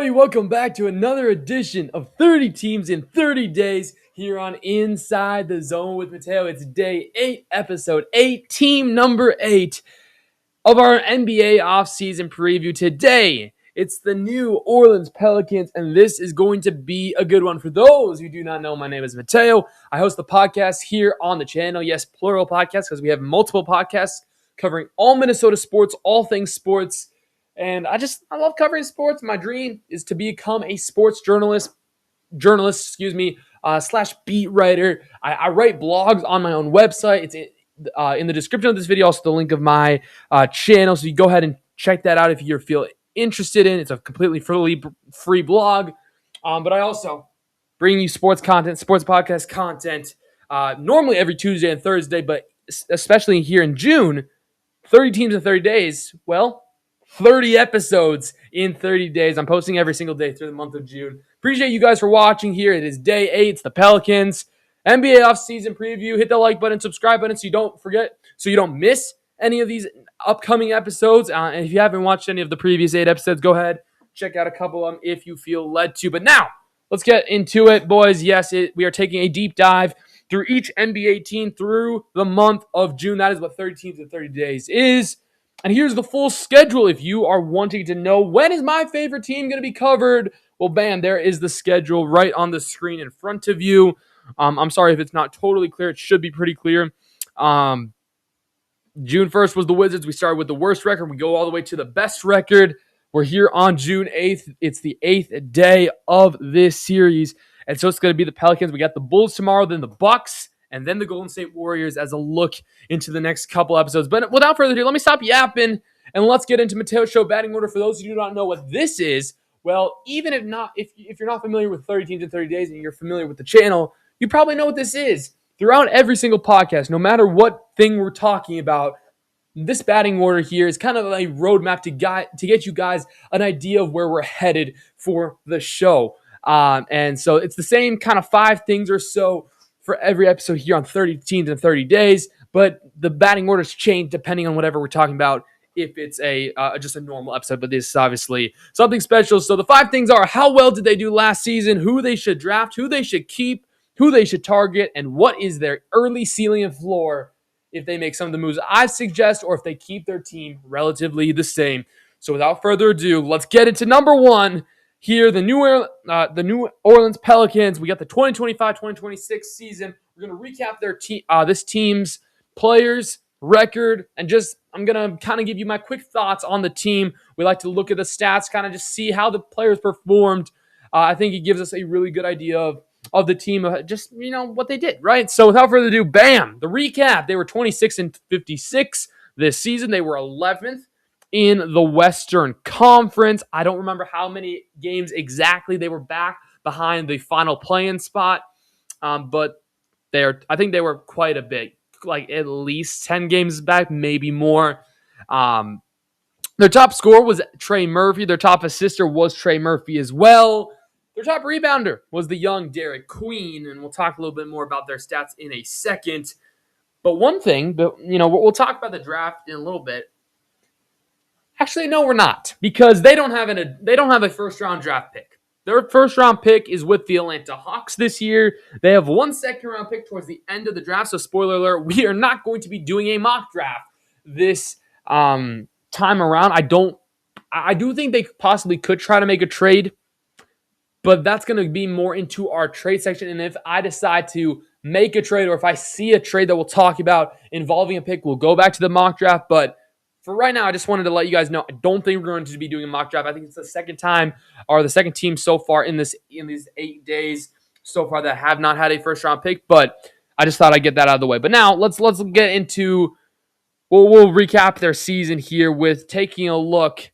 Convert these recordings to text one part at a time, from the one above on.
everybody. Welcome back to another edition of 30 Teams in 30 Days here on Inside the Zone with Mateo. It's day 8, episode 8, team number 8 of our NBA offseason preview. Today, it's the New Orleans Pelicans, and this is going to be a good one. For those who do not know, my name is Mateo. I host the podcast here on the channel. Yes, plural podcast, because we have multiple podcasts covering all Minnesota sports, all things sports. And I love covering sports. My dream is to become a sports journalist, slash beat writer. I write blogs on my own website. It's in the description of this video, also the link of my channel. So you go ahead and check that out if you feel interested in. It's a completely free blog. But I also bring you sports content, sports podcast content, normally every Tuesday and Thursday, but especially here in June, 30 teams in 30 days. Well, 30 episodes in 30 days. I'm posting every single day through the month of June. Appreciate you guys for watching here. It is day 8. It's the Pelicans NBA offseason preview. Hit the like button, subscribe button so you don't miss any of these upcoming episodes. And if you haven't watched any of the previous 8 episodes, go ahead, check out a couple of them if you feel led to. But now, let's get into it, boys. Yes, we are taking a deep dive through each NBA team through the month of June. That is what 30 teams in 30 days is. And here's the full schedule if you are wanting to know when is my favorite team going to be covered. Well, bam, there is the schedule right on the screen in front of you. I'm sorry if it's not totally clear. It should be pretty clear. June 1st was the Wizards. We started with the worst record. We go all the way to the best record. We're here on June 8th. It's the 8th day of this series. And so it's going to be the Pelicans. We got the Bulls tomorrow, then the Bucks, and then the Golden State Warriors as a look into the next couple episodes. But without further ado, let me stop yapping and let's get into Mateo's show batting order. For those who do not know what this is, well, even if you're not familiar with 30 teams in 30 days and you're familiar with the channel, you probably know what this is. Throughout every single podcast, no matter what thing we're talking about, this batting order here is kind of a roadmap to get you guys an idea of where we're headed for the show. And so it's the same kind of 5 things or so for every episode here on 30 teams in 30 days, but the batting orders change depending on whatever we're talking about. If it's just a normal episode, but this is obviously something special. So the 5 things are: how well did they do last season, who they should draft, who they should keep, who they should target, and what is their early ceiling and floor if they make some of the moves I suggest or if they keep their team relatively the same. So without further ado, let's get into number 1. Here, the New Orleans Pelicans. We got the 2025-2026 season. We're going to recap this team's players, record, and I'm going to kind of give you my quick thoughts on the team. We like to look at the stats, kind of just see how the players performed. I think it gives us a really good idea of the team, what they did, right? So without further ado, bam, the recap. They were 26-56 this season. They were 11th. In the Western Conference. I don't remember how many games exactly they were back behind the final play-in spot, but I think they were quite a bit, like at least 10 games back, maybe more. Their top scorer was Trey Murphy. Their top assister was Trey Murphy as well. Their top rebounder was the young Derek Queen, and we'll talk a little bit more about their stats in a second. But one thing, we'll talk about the draft in a little bit. Actually, no, we're not, because they don't have a first-round draft pick. Their first-round pick is with the Atlanta Hawks this year. They have 1 second-round pick towards the end of the draft, so spoiler alert, we are not going to be doing a mock draft this time around. I do think they possibly could try to make a trade, but that's going to be more into our trade section, and if I decide to make a trade or if I see a trade that we'll talk about involving a pick, we'll go back to the mock draft, but for right now, I just wanted to let you guys know, I don't think we're going to be doing a mock draft. I think it's the second time or the second team so far in these 8 days so far that have not had a first-round pick, but I just thought I'd get that out of the way. But now, let's get into, we'll recap their season here with taking a look,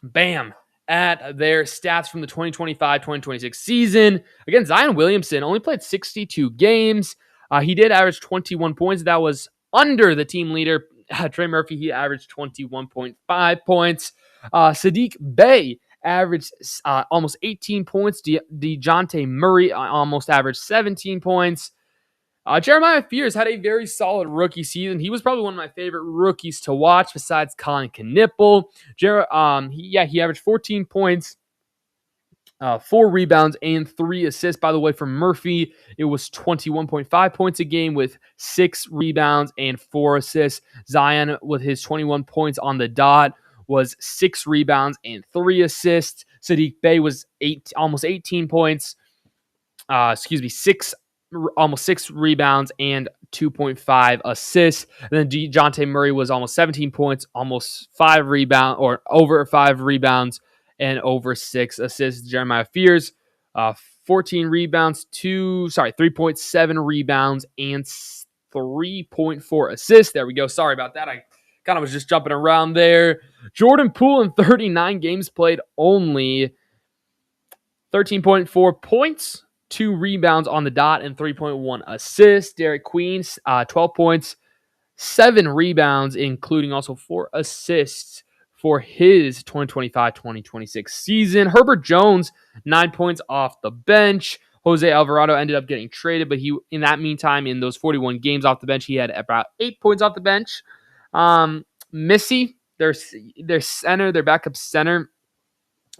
bam, at their stats from the 2025-2026 season. Again, Zion Williamson only played 62 games. He did average 21 points. That was under the team leader, Trey Murphy. He averaged 21.5 points. Sadiq Bey averaged almost 18 points. DeJounte Murray almost averaged 17 points. Jeremiah Fears had a very solid rookie season. He was probably one of my favorite rookies to watch besides Colin Knippel. He averaged 14 points 4 rebounds and 3 assists. By the way, for Murphy, it was 21.5 points a game with 6 rebounds and 4 assists. Zion, with his 21 points on the dot, was 6 rebounds and 3 assists. Sadiq Bey was almost 18 points. Almost 6 rebounds and 2.5 assists. And then DeJounte Murray was almost 17 points, almost 5 rebounds, or over 5 rebounds, and over 6 assists. Jeremiah Fears, 14 rebounds, 3.7 rebounds, and 3.4 assists. There we go. Sorry about that. I kind of was just jumping around there. Jordan Poole, in 39 games played, only 13.4 points, 2 rebounds on the dot, and 3.1 assists. Derek Queen, 12 points, 7 rebounds, including also 4 assists for his 2025-2026 season. Herbert Jones, 9 points off the bench. Jose Alvarado ended up getting traded, but in that meantime, in those 41 games off the bench, he had about 8 points off the bench. Missy, their backup center,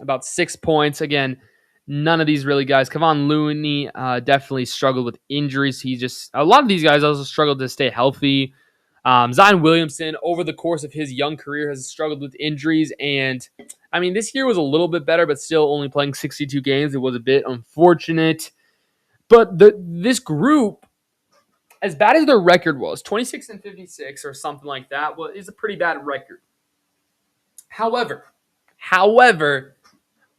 about 6 points. Again, none of these really guys. Kevon Looney definitely struggled with injuries. A lot of these guys also struggled to stay healthy. Zion Williamson, over the course of his young career, has struggled with injuries. And, I mean, this year was a little bit better, but still only playing 62 games. It was a bit unfortunate. But this group, as bad as their record was, 26-56 or something like that, is a pretty bad record. However,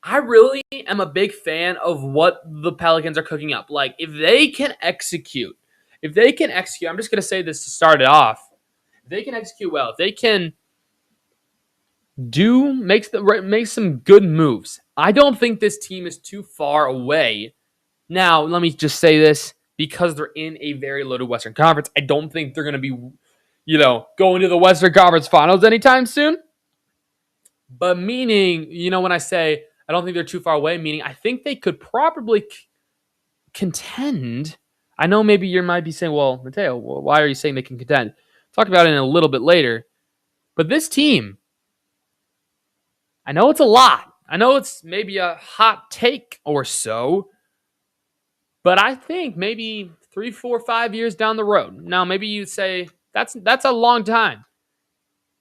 I really am a big fan of what the Pelicans are cooking up. Like, if they can execute, I'm just going to say this to start it off. If they can execute well, if they can make some good moves, I don't think this team is too far away. Now, let me just say this, because they're in a very loaded Western Conference, I don't think they're going to be, going to the Western Conference Finals anytime soon. But meaning, when I say I don't think they're too far away, meaning I think they could probably contend. I know maybe you might be saying, well, Mateo, why are you saying they can contend? Talk about it in a little bit later. But this team, I know it's a lot. I know it's maybe a hot take or so. But I think maybe 3, 4, 5 years down the road. Now, maybe you say that's a long time.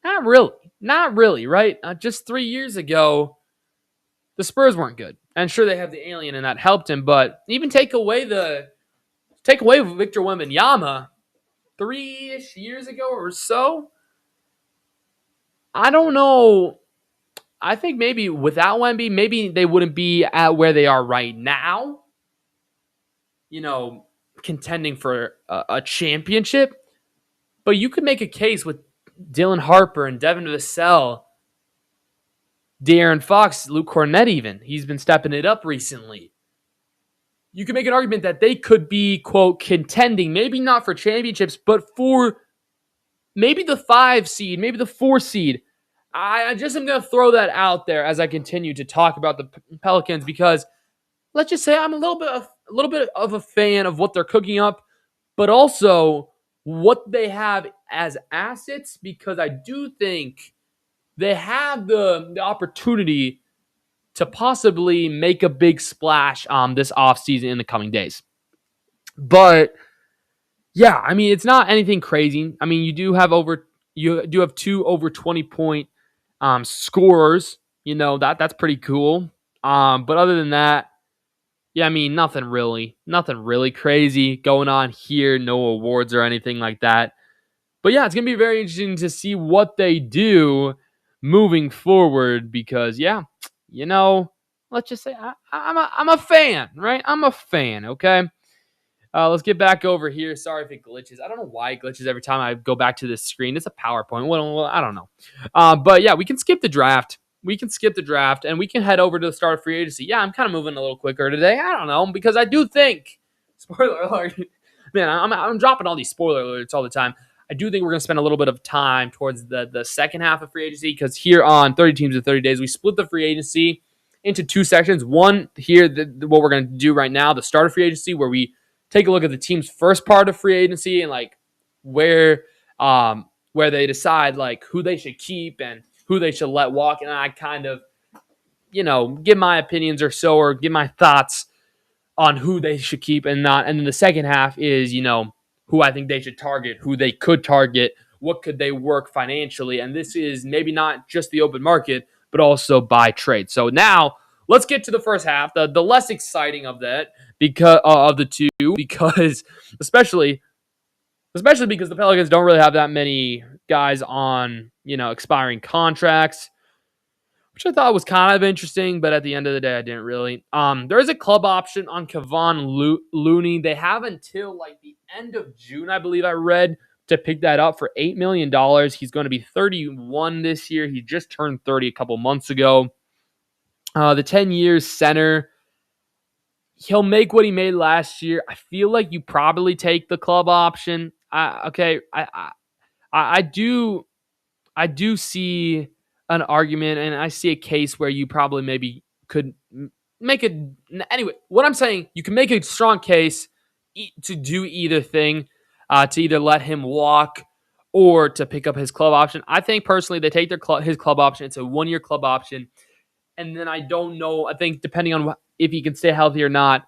Not really, right? Just 3 years ago, the Spurs weren't good. And sure, they have the alien, and that helped him. But even take away Victor Wembanyama 3-ish years ago or so, I don't know. I think maybe without Wemby, maybe they wouldn't be at where they are right now. Contending for a championship. But you could make a case with Dylan Harper and Devin Vassell, De'Aaron Fox, Luke Cornett even. He's been stepping it up recently. You can make an argument that they could be, quote, contending, maybe not for championships, but for maybe the 5 seed, maybe the 4 seed. I just am going to throw that out there as I continue to talk about the Pelicans, because let's just say I'm a little bit of a fan of what they're cooking up, but also what they have as assets, because I do think they have the opportunity to possibly make a big splash this offseason in the coming days. But yeah, I mean, it's not anything crazy. I mean, you do have 2 over 20-point scorers. That's pretty cool. But other than that, yeah, I mean, nothing really crazy going on here. No awards or anything like that. But yeah, it's going to be very interesting to see what they do moving forward, because, yeah, let's just say I'm a fan, right? I'm a fan, okay? Let's get back over here. Sorry if it glitches. I don't know why it glitches every time I go back to this screen. It's a PowerPoint. Well, I don't know. But yeah, we can skip the draft. And we can head over to the start of free agency. Yeah, I'm kind of moving a little quicker today. I don't know, because I do think, spoiler alert, man, I'm dropping all these spoiler alerts all the time. I do think we're going to spend a little bit of time towards the second half of free agency, because here on 30 Teams in 30 Days, we split the free agency into 2 sections. One here, what we're going to do right now, the start of free agency, where we take a look at the team's first part of free agency and like where they decide like who they should keep and who they should let walk. And I kind of give my opinions or so, or give my thoughts on who they should keep and not. And then the second half is, who I think they should target, who they could target, what could they work financially. And this is maybe not just the open market, but also by trade. So now let's get to the first half, the less exciting of that, because of the two, because especially because the Pelicans don't really have that many guys on, expiring contracts, which I thought was kind of interesting, but at the end of the day, I didn't really. There is a club option on Kevon Looney. They have until like the end of June, I believe I read, to pick that up for $8 million. He's going to be 31 this year. He just turned 30 a couple months ago. The 10 years center, he'll make what he made last year. I feel like you probably take the club option. I do see an argument, and I see a case where you probably maybe could make it. Anyway, what I'm saying, you can make a strong case to do either thing, to either let him walk or to pick up his club option. I think personally they take his club option. It's a 1-year club option. And then I don't know. I think depending on if he can stay healthy or not,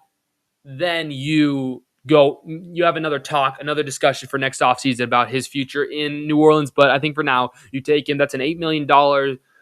then you have another discussion for next offseason about his future in New Orleans. But I think for now, you take him. That's an $8 million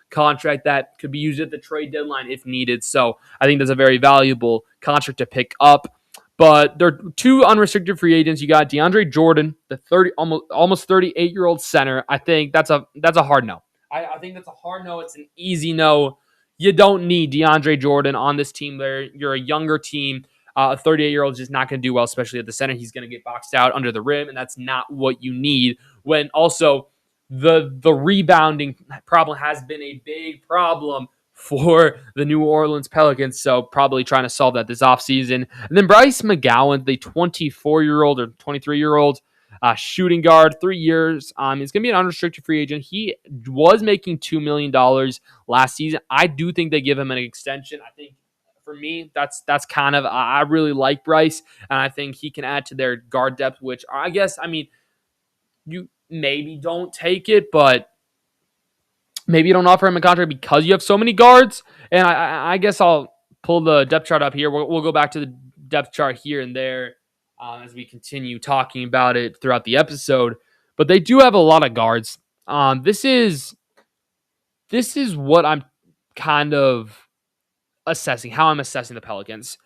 contract that could be used at the trade deadline if needed. So I think that's a very valuable contract to pick up. But there are two unrestricted free agents. You got DeAndre Jordan, the almost 38-year-old center. I think that's a hard no. I think that's a hard no. It's an easy no. You don't need DeAndre Jordan on this team. You're a younger team. A 38-year-old is just not going to do well, especially at the center. He's going to get boxed out under the rim, and that's not what you need. When also the rebounding problem has been a big problem for the New Orleans Pelicans, so probably trying to solve that this offseason. And then Bryce McGowan, the 24-year-old or 23-year-old shooting guard, 3 years. He's going to be an unrestricted free agent. He was making $2 million last season. I do think they give him an extension. I think for me, that's kind of, I really like Bryce, and I think he can add to their guard depth, which you maybe don't take it, but maybe you don't offer him a contract because you have so many guards. And I guess I'll pull the depth chart up here. We'll go back to the depth chart here and there as we continue talking about it throughout the episode. But they do have a lot of guards. This is what I'm kind of assessing, how I'm assessing the Pelicans.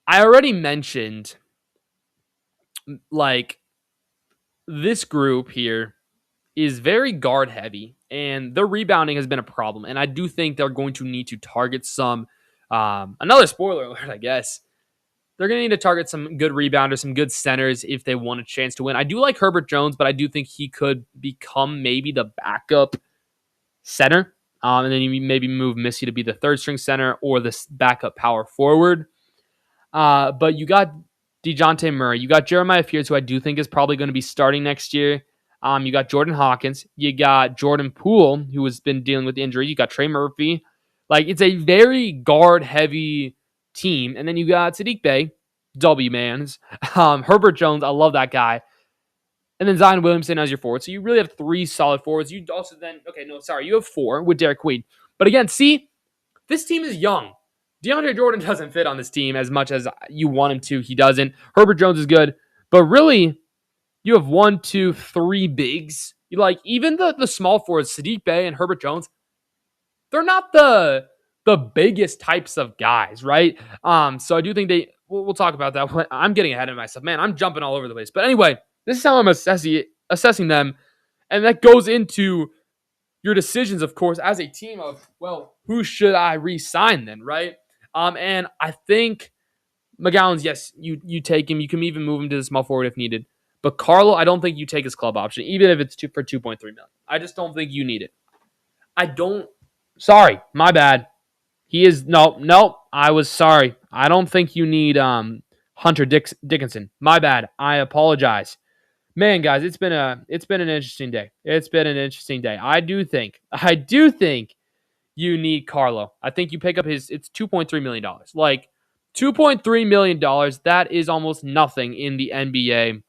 I already mentioned, like, this group here is very guard heavy, and their rebounding has been a problem. And I do think they're going to need to target some, another spoiler alert, I guess. They're going to need to target some good rebounders, some good centers if they want a chance to win. I do like Herbert Jones, but I do think he could become maybe the backup center. And then you maybe move Missy to be the third string center or the backup power forward. But you got DeJounte Murray. You got Jeremiah Fears, who I do think is probably going to be starting next year. You got Jordan Hawkins. You got Jordan Poole, who has been dealing with injury. You got Trey Murphy. Like, it's a very guard-heavy team. And then you got Sadiq Bey, W-Mans. Herbert Jones, I love that guy. And then Zion Williamson as your forward. So you really have 3 solid forwards. You also then, you have 4 with Derek Queen. But again, see, this team is young. DeAndre Jordan doesn't fit on this team as much as you want him to. He doesn't. Herbert Jones is good. But really, you have 1, 2, 3 bigs. Even the small forwards, Sadiq Bey and Herbert Jones, they're not the biggest types of guys, right? So I do think we'll talk about that. I'm getting ahead of myself. Man, I'm jumping all over the place. But anyway, this is how I'm assessing them. And that goes into your decisions, of course, as a team of, well, who should I re-sign then, right? And I think McGowan's, yes, you take him. You can even move him to the small forward if needed. But Carlo, I don't think you take his club option, even if it's for $2.3 million. I just don't think you need it. Sorry, my bad. He is, no, I was sorry. I don't think you need Hunter Dickinson. My bad. I apologize. Man, guys, it's been an interesting day. I do think you need Carlo. I think you pick up it's $2.3 million. Like, $2.3 million, that is almost nothing in the NBA.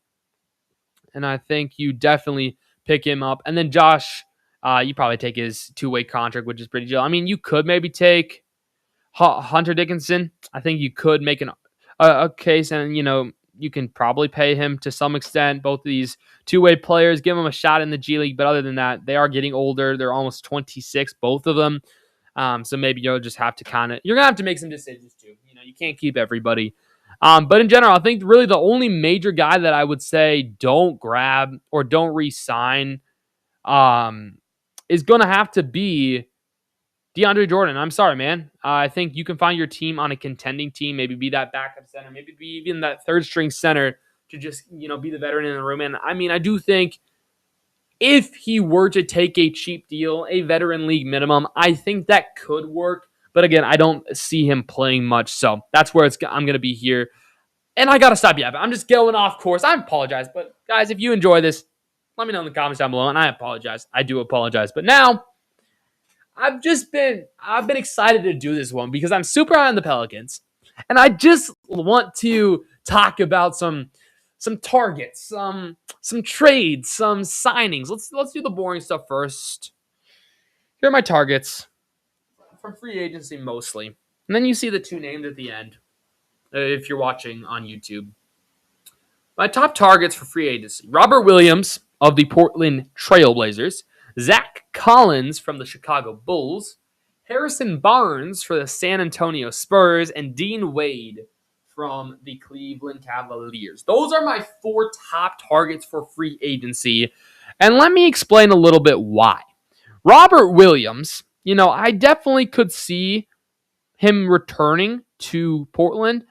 And I think you definitely pick him up. And then Josh You probably take his two-way contract, which is pretty chill. I mean, you could maybe take Hunter Dickinson. I think you could make a case, and you can probably pay him to some extent. Both of these two-way players, give them a shot in the G League, but other than that, they are getting older. They're almost 26, both of them. So maybe you'll just have to you're gonna have to make some decisions too. You can't keep everybody. But in general, I think really the only major guy that I would say don't grab or don't re-sign is going to have to be DeAndre Jordan. I'm sorry, man. I think you can find your team on a contending team, maybe be that backup center, maybe be even that third string center to just, be the veteran in the room. And I mean, I do think if he were to take a cheap deal, a veteran league minimum, I think that could work. But again, I don't see him playing much. So that's where I'm going to be here. And I got to stop yapping. I'm just going off course. I apologize. But guys, if you enjoy this, let me know in the comments down below. And I apologize. I do apologize. But now I've been excited to do this one because I'm super high on the Pelicans. And I just want to talk about some targets, some trades, some signings. Let's do the boring stuff first. Here are my targets from free agency mostly. And then you see the two names at the end if you're watching on YouTube. My top targets for free agency: Robert Williams of the Portland Trail Blazers, Zach Collins from the Chicago Bulls, Harrison Barnes for the San Antonio Spurs, and Dean Wade from the Cleveland Cavaliers. Those are my 4 top targets for free agency. And let me explain a little bit why. Robert Williams, I definitely could see him returning to Portland,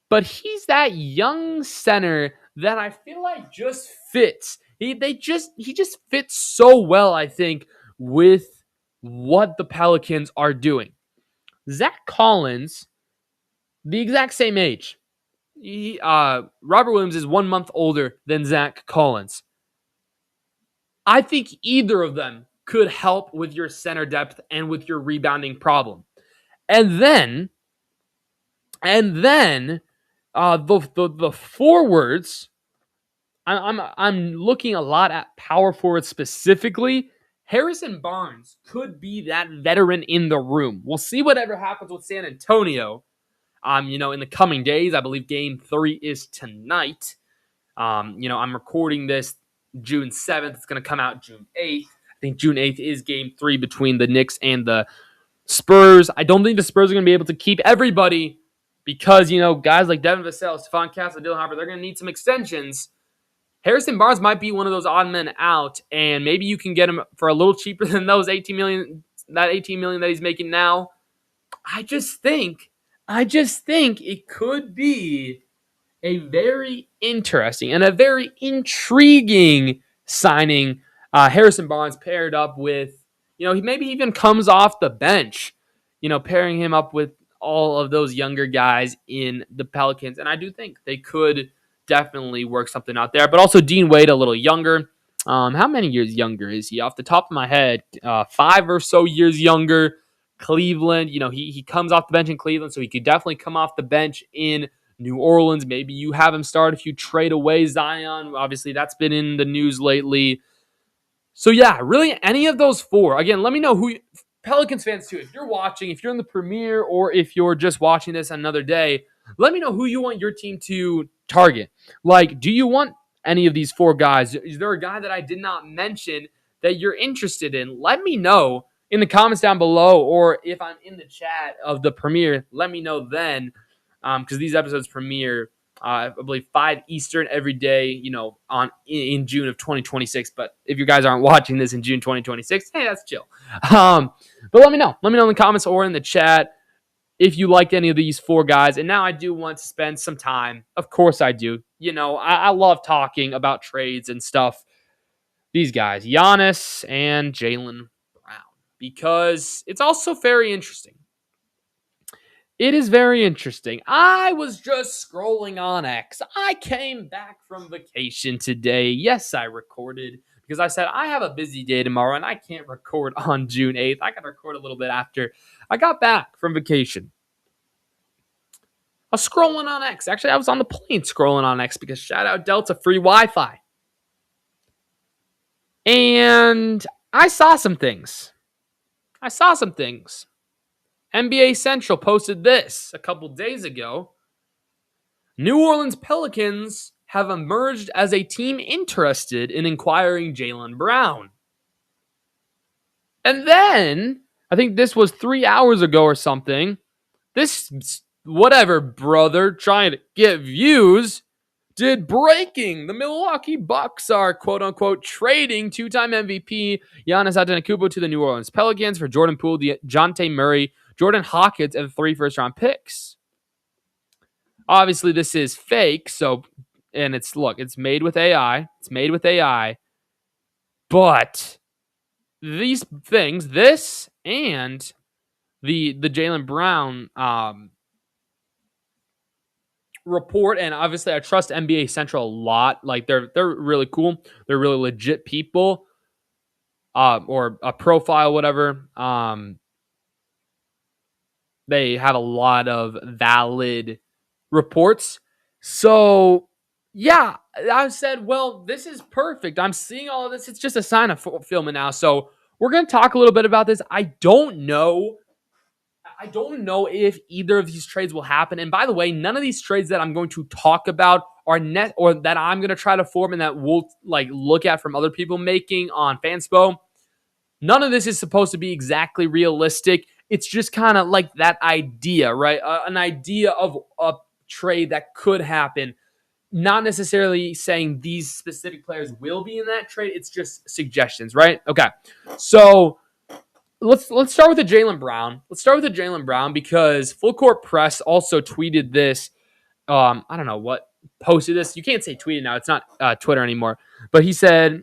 but he's that young center that I feel like just fits. He just fits so well, I think, with what the Pelicans are doing. Zach Collins, the exact same age. Robert Williams is 1 month older than Zach Collins. I think either of them could help with your center depth and with your rebounding problem. And then the forwards, I'm looking a lot at power forwards specifically. Harrison Barnes could be that veteran in the room. We'll see whatever happens with San Antonio. In the coming days. I believe Game 3 is tonight. I'm recording this June 7th. It's going to come out June 8th. I think June 8th is Game 3 between the Knicks and the Spurs. I don't think the Spurs are going to be able to keep everybody because, guys like Devin Vassell, Stephon Castle, Dylan Harper, they're going to need some extensions. Harrison Barnes might be one of those odd men out, and maybe you can get him for a little cheaper than those $18 million that he's making now. I just think it could be a very interesting and a very intriguing signing. Harrison Barnes paired up with, he maybe even comes off the bench, pairing him up with all of those younger guys in the Pelicans. And I do think they could definitely work something out there. But also Dean Wade, a little younger. How many years younger is he? Off the top of my head, 5 or so years younger. Cleveland, he comes off the bench in Cleveland, so he could definitely come off the bench in New Orleans. Maybe you have him start if you trade away Zion. Obviously, that's been in the news lately. So yeah, really any of those 4. Again, let me know who Pelicans fans too. If you're watching, if you're in the premiere, or if you're just watching this another day, let me know who you want your team to target. Like, do you want any of these 4 guys? Is there a guy that I did not mention that you're interested in? Let me know in the comments down below, or if I'm in the chat of the premiere, let me know then, because these episodes premiere, I believe 5 Eastern every day, in June of 2026. But if you guys aren't watching this in June 2026, hey, that's chill. But let me know. Let me know in the comments or in the chat if you liked any of these 4 guys. And now I do want to spend some time. Of course I do. I love talking about trades and stuff. These guys, Giannis and Jaylen Brown, because it's also very interesting. It is very interesting. I was just scrolling on X. I came back from vacation today. Yes, I recorded because I said I have a busy day tomorrow and I can't record on June 8th. I got to record a little bit after I got back from vacation. I was scrolling on X. Actually, I was on the plane scrolling on X because shout out Delta, free Wi-Fi. And I saw some things. NBA Central posted this a couple days ago. New Orleans Pelicans have emerged as a team interested in acquiring Jaylen Brown. And then, I think this was 3 hours ago or something, this whatever brother trying to get views did breaking. The Milwaukee Bucks are quote unquote trading two-time MVP Giannis Antetokounmpo to the New Orleans Pelicans for Jordan Poole, DeJounte Murray, Jordan Hawkins, and 3 first-round picks. Obviously, this is fake. So, and it's made with AI. But these things, this and the Jaylen Brown report, and obviously I trust NBA Central a lot. Like they're really cool. They're really legit people, or a profile, whatever. They have a lot of valid reports. So yeah, I said, well, this is perfect. I'm seeing all of this. It's just a sign of fulfillment now. So we're going to talk a little bit about this. I don't know if either of these trades will happen. And by the way, none of these trades that I'm going to talk about are net, or that I'm going to try to form and that we'll look at from other people making on Fanspo. None of this is supposed to be exactly realistic. It's just kind of like that idea, right? An idea of a trade that could happen. Not necessarily saying these specific players will be in that trade. It's just suggestions, right? Okay. So let's start with the Jaylen Brown. Because Full Court Press also tweeted this. I don't know what posted this. You can't say tweeted now. It's not Twitter anymore. But he said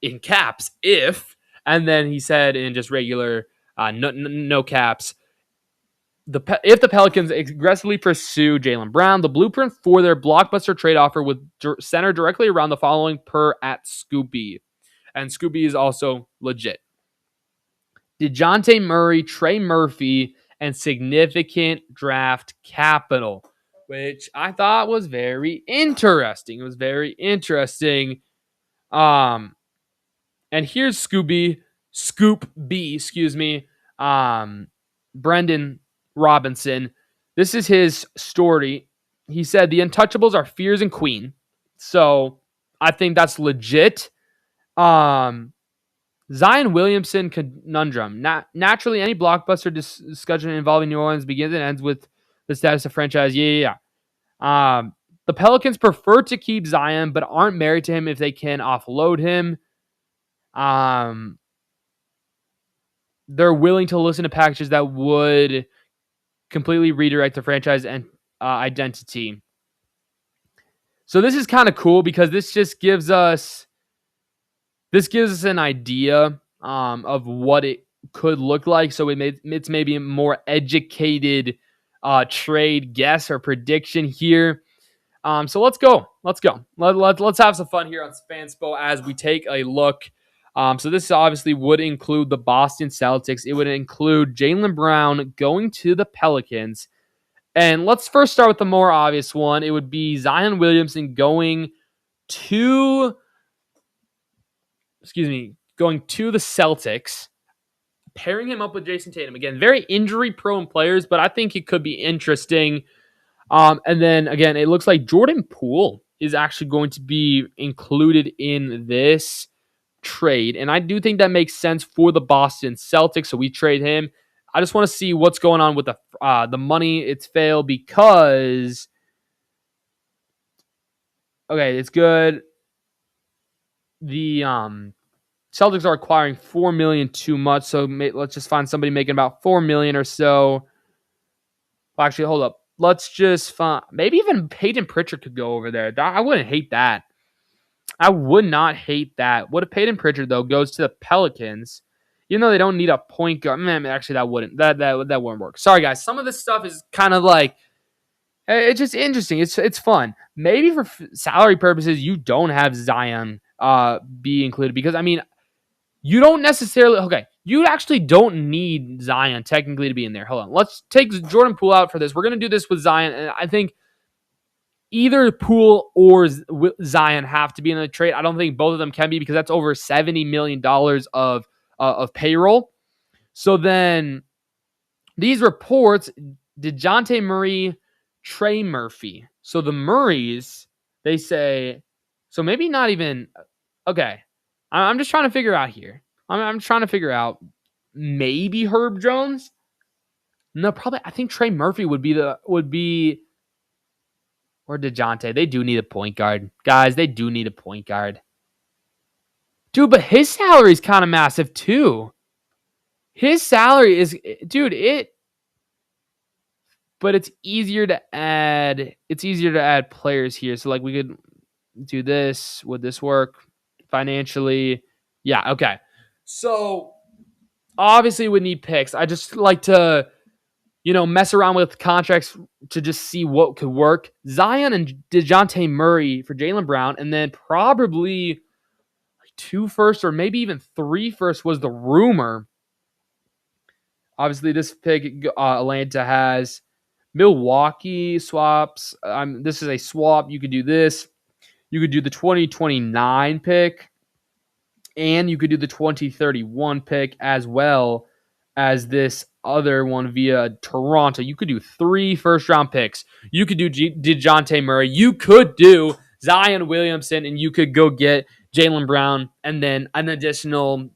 in caps, if, and then he said in just regular no caps, if the Pelicans aggressively pursue Jaylen Brown, the blueprint for their blockbuster trade offer would center directly around the following per at Scoopy. And Scoopy is also legit. DeJounte Murray, Trey Murphy, and significant draft capital, which I thought was very interesting. And here's Scoop B, Brendan Robinson. This is his story. He said the Untouchables are Fears and Queen. So I think that's legit. Zion Williamson conundrum. Naturally, any blockbuster discussion involving New Orleans begins and ends with the status of franchise. Yeah. The Pelicans prefer to keep Zion, but aren't married to him if they can offload him. They're willing to listen to packages that would completely redirect the franchise and identity. So this is kind of cool because this gives us an idea of what it could look like. So it's maybe a more educated trade guess or prediction here. So let's go. Let's have some fun here on Fanspo as we take a look. So this obviously would include the Boston Celtics. It would include Jaylen Brown going to the Pelicans. And let's first start with the more obvious one. It would be Zion Williamson going to the Celtics, pairing him up with Jason Tatum. Again, very injury-prone players, but I think it could be interesting. And then, again, it looks like Jordan Poole is actually going to be included in this trade. And I do think that makes sense for the Boston Celtics, so we trade him. I just want to see what's going on with the money. It's failed because... Okay, it's good. The Celtics are acquiring $4 million too much, so let's just find somebody making about $4 million or so. Well, actually, hold up. Let's just find... Maybe even Peyton Pritchard could go over there. I wouldn't hate that. I would not hate that. What if Peyton Pritchard, though, goes to the Pelicans? Even though they don't need a point guard. Actually, that wouldn't work. Sorry, guys. Some of this stuff is kind of like... It's just interesting. It's fun. Maybe for salary purposes, you don't have Zion be included. Because, you don't necessarily... Okay, you actually don't need Zion technically to be in there. Hold on. Let's take Jordan Poole out for this. We're going to do this with Zion. And I think either Poole or Zion have to be in the trade. I don't think both of them can be because that's over $70 million of payroll. So then these reports, DeJounte Murray, Trey Murphy. So the Murrays, they say, so maybe not even, okay. I'm just trying to figure out here. I'm trying to figure out maybe Herb Jones. No, probably. I think Trey Murphy would be or DeJounte. They do need a point guard. Guys, they do need a point guard. Dude, but his salary is kind of massive too. His salary is, dude, but it's easier to add players here. So like we could do this. Would this work financially? Yeah, okay. So obviously we need picks. I just like to, mess around with contracts to just see what could work. Zion and DeJounte Murray for Jaylen Brown, and then probably like 2 firsts or maybe even 3 firsts was the rumor. Obviously, this pick Atlanta has Milwaukee swaps. This is a swap. You could do this. You could do the 2029 pick, and you could do the 2031 pick as well as this other one via Toronto. You could do 3 first-round picks. You could do DeJounte Murray. You could do Zion Williamson, and you could go get Jaylen Brown and then an additional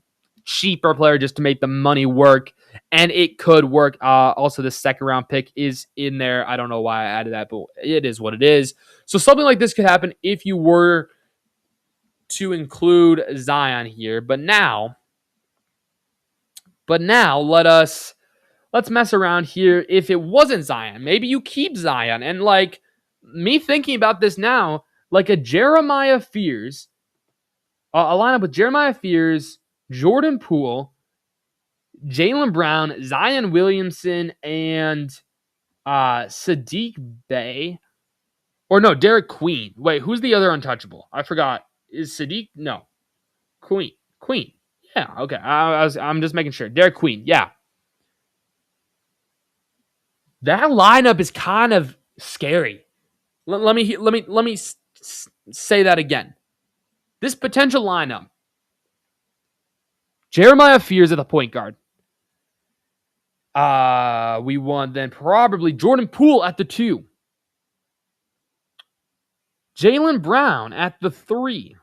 cheaper player just to make the money work. And it could work. Also, the second-round pick is in there. I don't know why I added that, but it is what it is. So something like this could happen if you were to include Zion here. But now let's mess around here. If it wasn't Zion, maybe you keep Zion. And like me thinking about this now, like a Jeremiah Fears, a lineup with Jeremiah Fears, Jordan Poole, Jaylen Brown, Zion Williamson, and Sadiq Bey. Or no, Derek Queen. Wait, who's the other untouchable? I forgot. Is Sadiq? No. Queen. Yeah, okay. I'm just making sure. Derek Queen. Yeah. That lineup is kind of scary. Let me say that again. This potential lineup. Jeremiah Fears at the point guard. We want then probably Jordan Poole at the 2. Jaylen Brown at the 3.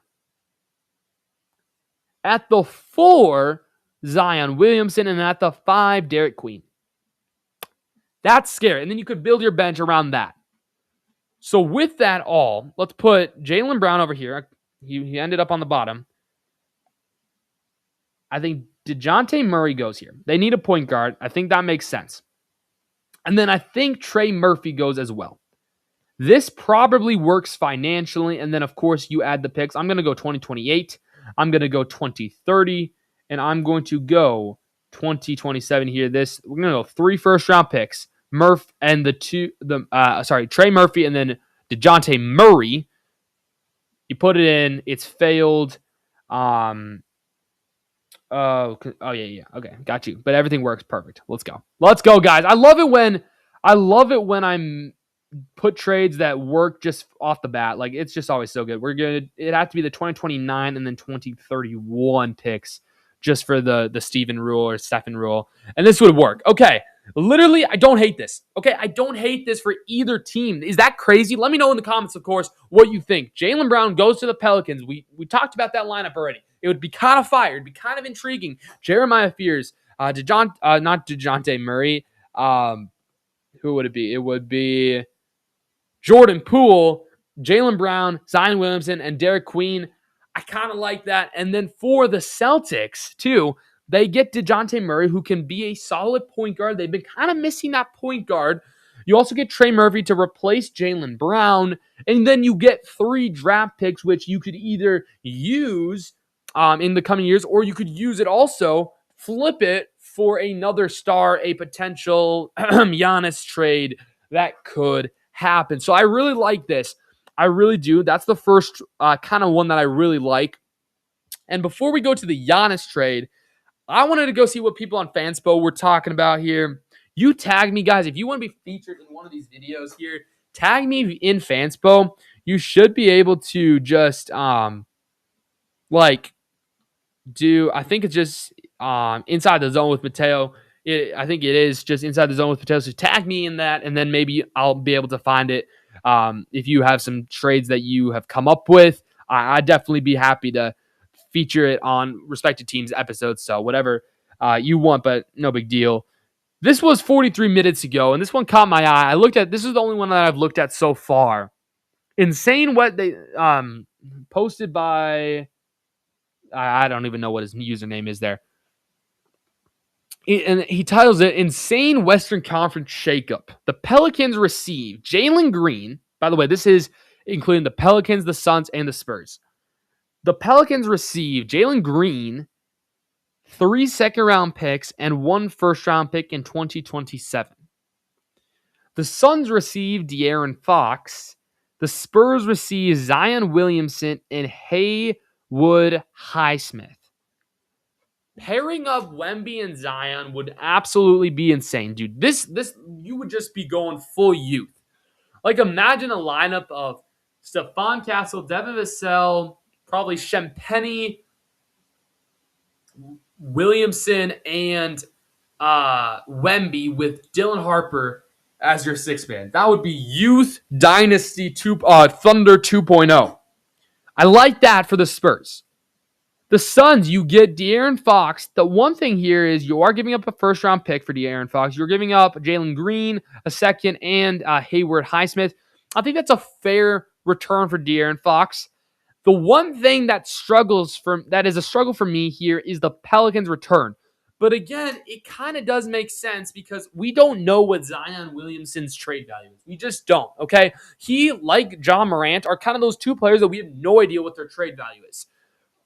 At the 4, Zion Williamson, and at the 5, Derek Queen. That's scary. And then you could build your bench around that. So with that all, let's put Jaylen Brown over here. He ended up on the bottom. I think DeJounte Murray goes here. They need a point guard. I think that makes sense. And then I think Trey Murphy goes as well. This probably works financially. And then, of course, you add the picks. I'm going to go 2028. I'm going to go 2030. And I'm going to go 2027 here. We're going to go 3 first-round picks. Murph and Trey Murphy and then DeJounte Murray. You put it in. It's failed. Oh yeah. Okay, got you. But everything works perfect. Let's go, guys. I love it when I'm put trades that work just off the bat. Like it's just always so good. It has to be the 2029 and then 2031 picks just for the Steven rule or Stephen rule, and this would work. Okay. Literally, I don't hate this. Okay, I don't hate this for either team. Is that crazy? Let me know in the comments, of course, what you think. Jaylen Brown goes to the Pelicans. We talked about that lineup already. It would be kind of fire. It'd be kind of intriguing. Jeremiah Fears, not DeJounte Murray. Who would it be? It would be Jordan Poole, Jaylen Brown, Zion Williamson, and Derek Queen. I kind of like that. And then for the Celtics, too, they get DeJounte Murray, who can be a solid point guard. They've been kind of missing that point guard. You also get Trey Murphy to replace Jaylen Brown. And then you get 3 draft picks, which you could either use in the coming years, or you could use it also, flip it for another star, a potential Giannis trade that could happen. So I really like this. I really do. That's the first kind of one that I really like. And before we go to the Giannis trade, I wanted to go see what people on Fanspo were talking about here. You tag me, guys. If you want to be featured in one of these videos here, tag me in Fanspo. You should be able to just like do, I think it's just inside the zone with Mateo. I think it is just inside the zone with Mateo. So tag me in that, and then maybe I'll be able to find it. If you have some trades that you have come up with, I'd definitely be happy to feature it on respected teams episodes. So whatever you want, but no big deal. This was 43 minutes ago, and this one caught my eye. I looked at, this is the only one that I've looked at so far. Insane what they posted by, I don't even know what his username is there. And he titles it Insane Western Conference Shakeup. The Pelicans receive Jalen Green. By the way, this is including the Pelicans, the Suns, and the Spurs. The Pelicans receive Jalen Green, 3 second-round picks, and 1 first-round pick in 2027. The Suns receive De'Aaron Fox. The Spurs receive Zion Williamson and Haywood Highsmith. Pairing up Wemby and Zion would absolutely be insane, dude. This you would just be going full youth. Like, imagine a lineup of Stephon Castle, Devin Vassell, probably Shempenny, Williamson, and Wemby with Dylan Harper as your sixth man. That would be Youth Dynasty Thunder 2.0. I like that for the Spurs. The Suns, you get De'Aaron Fox. The one thing here is you are giving up a first-round pick for De'Aaron Fox. You're giving up Jalen Green, a second, and Haywood Highsmith. I think that's a fair return for De'Aaron Fox. The one thing that is a struggle for me here is the Pelicans' return. But again, it kind of does make sense because we don't know what Zion Williamson's trade value is. We just don't, okay? He, like John Morant, are kind of those two players that we have no idea what their trade value is.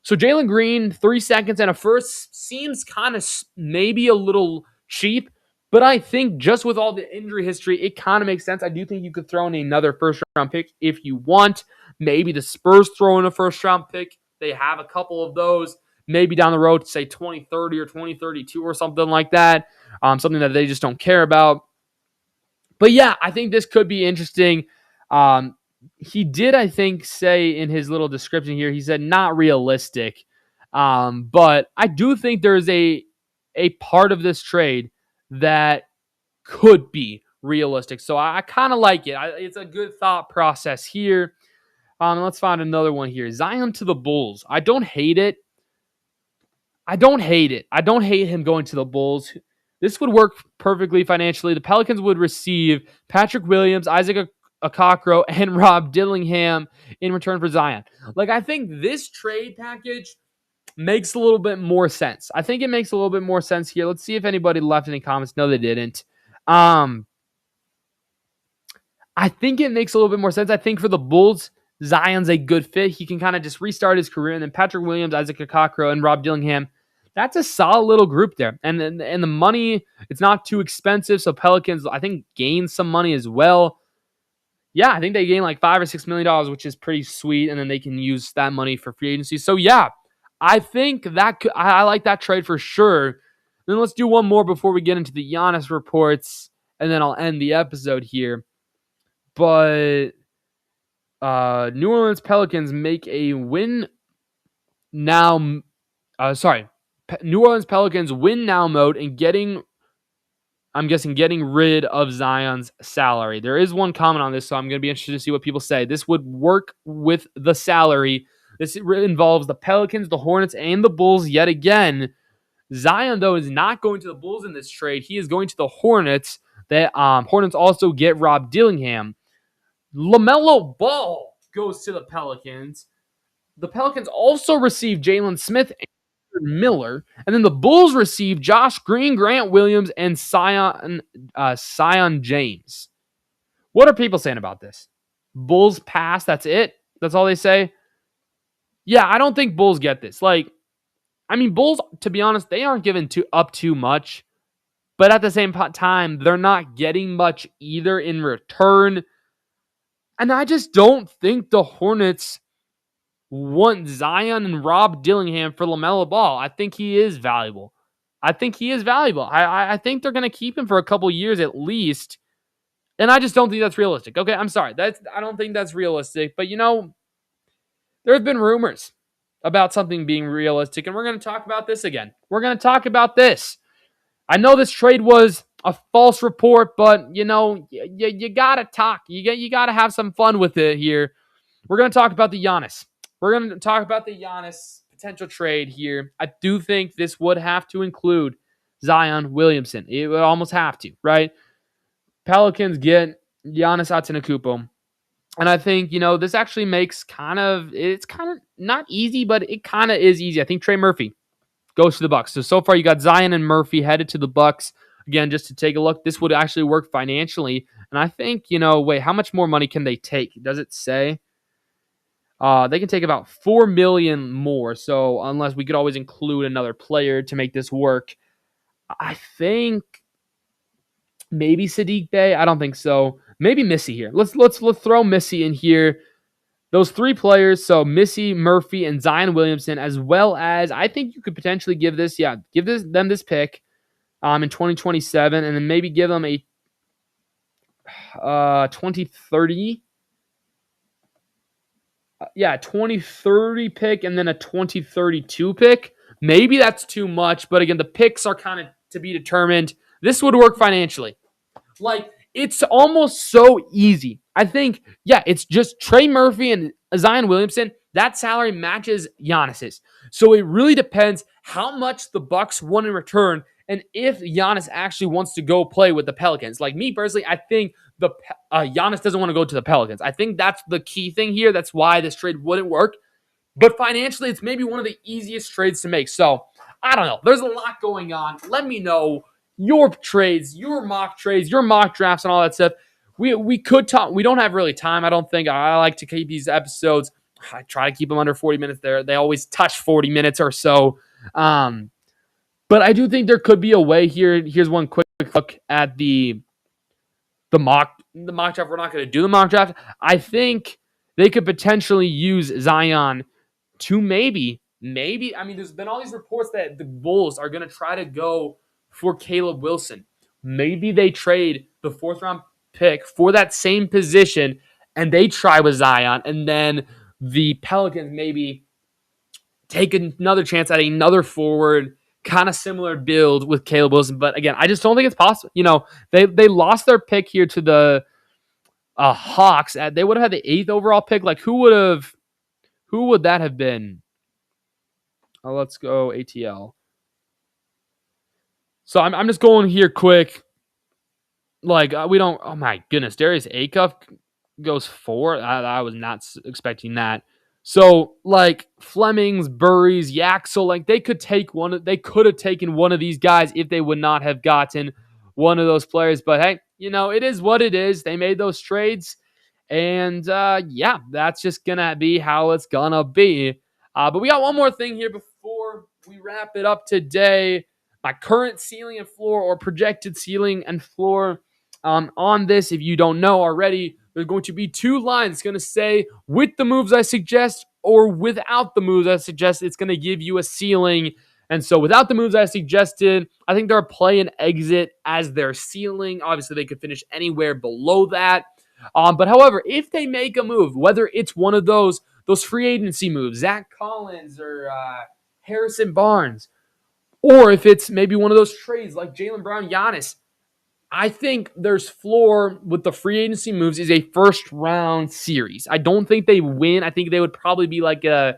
So Jalen Green, 3 seconds and a first seems kind of maybe a little cheap, but I think just with all the injury history, it kind of makes sense. I do think you could throw in another first-round pick if you want. Maybe the Spurs throw in a first-round pick. They have a couple of those. Maybe down the road, say 2030 or 2032 or something like that. Something that they just don't care about. But yeah, I think this could be interesting. He did, I think, say in his little description here, he said not realistic. But I do think there's a part of this trade that could be realistic. So I kind of like it. It's a good thought process here. Let's find another one here. Zion to the Bulls. I don't hate it. I don't hate him going to the Bulls. This would work perfectly financially. The Pelicans would receive Patrick Williams, Isaac Okoro, and Rob Dillingham in return for Zion. Like, I think this trade package makes a little bit more sense. I think it makes a little bit more sense here. Let's see if anybody left any comments. No, they didn't. I think it makes a little bit more sense. I think for the Bulls, Zion's a good fit. He can kind of just restart his career. And then Patrick Williams, Isaac Okoro, and Rob Dillingham, that's a solid little group there. And the money, it's not too expensive. So Pelicans, I think, gain some money as well. Yeah, I think they gain like $5 or $6 million, which is pretty sweet. And then they can use that money for free agency. So yeah, I think I like that trade for sure. Then let's do one more before we get into the Giannis reports. And then I'll end the episode here. But New Orleans Pelicans make a win now. New Orleans Pelicans win now mode and getting rid of Zion's salary. There is one comment on this, so I'm going to be interested to see what people say. This would work with the salary. This involves the Pelicans, the Hornets, and the Bulls yet again. Zion, though, is not going to the Bulls in this trade. He is going to the Hornets. The Hornets also get Rob Dillingham. LaMelo Ball goes to the Pelicans. The Pelicans also receive Jalen Smith and Miller. And then the Bulls receive Josh Green, Grant Williams, and Sion James. What are people saying about this? Bulls pass, that's it? That's all they say? Yeah, I don't think Bulls get this. Bulls, to be honest, they aren't giving up too much. But at the same time, they're not getting much either in return. And I just don't think the Hornets want Zion and Rob Dillingham for LaMelo Ball. I think he is valuable. I think they're going to keep him for a couple years at least. And I just don't think that's realistic. Okay, I'm sorry. I don't think that's realistic. But there have been rumors about something being realistic, and we're going to talk about this again. We're going to talk about this. I know this trade was a false report, but you gotta talk. You gotta have some fun with it here. We're going to talk about the Giannis. We're going to talk about the Giannis potential trade here. I do think this would have to include Zion Williamson. It would almost have to, right? Pelicans get Giannis Antetokounmpo. And I think, this actually makes it's kind of not easy, but it kind of is easy. I think Trey Murphy goes to the Bucks. So far you got Zion and Murphy headed to the Bucks. Again, just to take a look, this would actually work financially. And I think, wait, how much more money can they take? Does it say? They can take about $4 million more. So unless we could always include another player to make this work, I think maybe Sadiq Bey. I don't think so. Maybe Missy here. Let's throw Missy in here. Those three players, so Missy, Murphy, and Zion Williamson, as well as I think you could potentially give them this pick in 2027, and then maybe give them a 2030. 2030 pick and then a 2032 pick. Maybe that's too much, but again, the picks are kind of to be determined. This would work financially. Like, it's almost so easy. I think, it's just Trey Murphy and Zion Williamson. That salary matches Giannis's. So it really depends how much the Bucks want in return and if Giannis actually wants to go play with the Pelicans. Like, me personally, I think Giannis doesn't want to go to the Pelicans. I think that's the key thing here. That's why this trade wouldn't work. But financially, it's maybe one of the easiest trades to make. So, I don't know. There's a lot going on. Let me know your trades, your mock trades, your mock drafts, and all that stuff. We could talk. We don't have really time. I don't think. I like to keep these episodes. I try to keep them under 40 minutes. They always touch 40 minutes or so. But I do think there could be a way here. Here's one quick look at the mock draft. We're not going to do the mock draft. I think they could potentially use Zion to maybe. I mean, there's been all these reports that the Bulls are going to try to go for Caleb Wilson. Maybe they trade the 4th round pick for that same position and they try with Zion, and then the Pelicans maybe take another chance at another forward, kind of similar build with Caleb Wilson. But again, I just don't think it's possible. They lost their pick here to the Hawks. They would have had the 8th overall pick. Like, who would that have been? Let's go ATL. So I'm just going here quick. Like, we don't. Oh my goodness, Darius Acuff goes 4. I was not expecting that. So like Flemings, Burries, Yaxel, like they could have taken one of these guys if they would not have gotten one of those players. But hey, it is what it is. They made those trades, and that's just gonna be how it's gonna be. But we got one more thing here before we wrap it up today. My current ceiling and floor, or projected ceiling and floor, on this, if you don't know already, there's going to be 2 lines. It's going to say with the moves I suggest or without the moves I suggest. It's going to give you a ceiling. And so without the moves I suggested, I think they're a play and exit as their ceiling. Obviously, they could finish anywhere below that. But however, if they make a move, whether it's one of those free agency moves, Zach Collins or Harrison Barnes, or if it's maybe one of those trades like Jaylen Brown, Giannis, I think there's floor with the free agency moves is a 1st round series. I don't think they win. I think they would probably be like a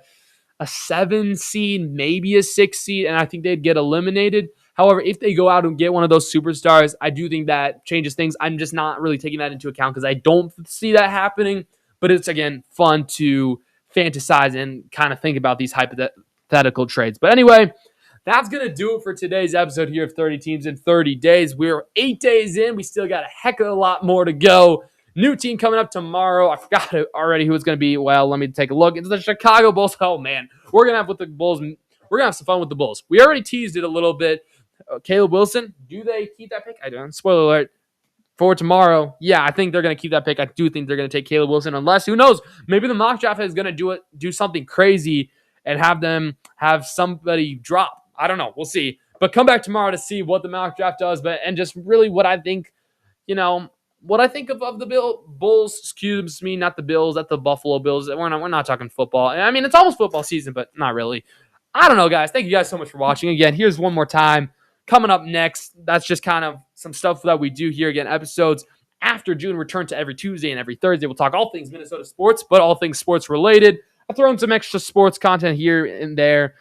7 seed, maybe a 6 seed, and I think they'd get eliminated. However, if they go out and get one of those superstars, I do think that changes things. I'm just not really taking that into account because I don't see that happening. But it's, again, fun to fantasize and kind of think about these hypothetical trades. But anyway, that's going to do it for today's episode here of 30 Teams in 30 Days. We're 8 days in. We still got a heck of a lot more to go. New team coming up tomorrow. I forgot already who it's going to be. Well, let me take a look. It's the Chicago Bulls. Oh, man. We're going to have with the Bulls. We're going to have some fun with the Bulls. We already teased it a little bit. Caleb Wilson, do they keep that pick? I don't. Spoiler alert. For tomorrow, I think they're going to keep that pick. I do think they're going to take Caleb Wilson, unless, who knows, maybe the mock draft is going to do something crazy and have them have somebody drop. I don't know. We'll see. But come back tomorrow to see what the mock draft does, and just really what I think, what I think of the Bulls, excuse me, not the Bills, at the Buffalo Bills. We're not talking football. I mean, it's almost football season, but not really. I don't know, guys. Thank you guys so much for watching. Again, here's one more time. Coming up next, that's just kind of some stuff that we do here. Again, episodes after June return to every Tuesday and every Thursday. We'll talk all things Minnesota sports, but all things sports related. I throw in some extra sports content here and there.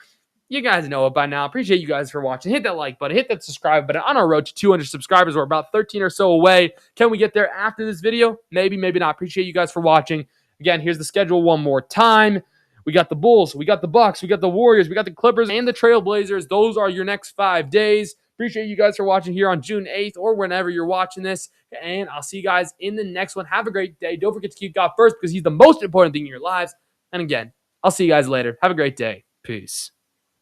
You guys know it by now. Appreciate you guys for watching. Hit that like button. Hit that subscribe button. On our road to 200 subscribers, we're about 13 or so away. Can we get there after this video? Maybe, maybe not. Appreciate you guys for watching. Again, here's the schedule one more time. We got the Bulls, we got the Bucks, we got the Warriors, we got the Clippers, and the Trailblazers. Those are your next 5 days. Appreciate you guys for watching here on June 8th or whenever you're watching this. And I'll see you guys in the next one. Have a great day. Don't forget to keep God first because He's the most important thing in your lives. And again, I'll see you guys later. Have a great day. Peace.